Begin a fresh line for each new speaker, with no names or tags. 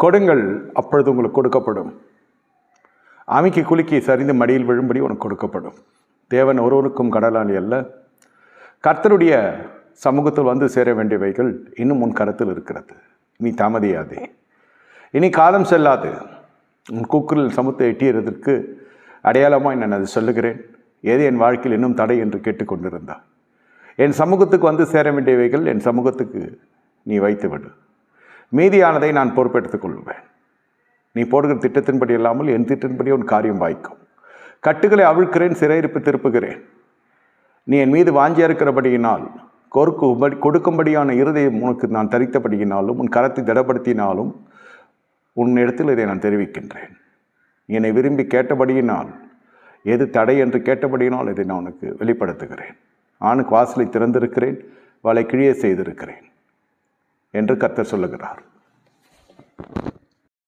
கொடுங்கள், அப்பொழுது உங்களுக்கு கொடுக்கப்படும். ஆமைக்கு குலுக்கி சரிந்து மடியில் விழும்படி உனக்கு கொடுக்கப்படும். தேவன் ஒருவருக்கும் கடலாளி அல்ல. கர்த்தருடைய சமூகத்தில் வந்து சேர வேண்டியவைகள் இன்னும் உன் கருத்தில் இருக்கிறது. நீ தாமதியாதே. இனி காலம் செல்லாது. உன் கூக்குரல் சமூகத்தை எட்டியறதற்கு அடையாளமாக நான் அது சொல்லுகிறேன். ஏது என் வாழ்க்கையில் இன்னும் தடை என்று கேட்டுக்கொண்டிருந்தார். என் சமூகத்துக்கு வந்து சேர வேண்டியவைகள் என் சமூகத்துக்கு நீ வைத்துவிடு. மீதியானதை நான் பொறுப்பெடுத்துக் கொள்வேன். நீ போடுகிற திட்டத்தின்படி இல்லாமல் என் திட்டத்தின்படி உன் காரியம் வாய்க்கும். கட்டுகளை அவிழ்க்கிறேன், சிறையிருப்பு திருப்புகிறேன். நீ என் மீது வாஞ்சியா இருக்கிறபடியினால், கொடுக்கும்படியான இருதயம் உனக்கு நான் தரித்தபடியினாலும், உன் கரத்தை திடப்படுத்தினாலும் உன் இடத்தில் இதை நான் தெரிவிக்கின்றேன். என்னை விரும்பி கேட்டபடியினால், எது தடை என்று கேட்டபடியினால் இதை நான் உனக்கு வெளிப்படுத்துகிறேன். ஆணுக்கு வாசலை திறந்திருக்கிறேன், வலை கிழிய செய்திருக்கிறேன் என்று கர்த்தர் சொல்லுகிறார்.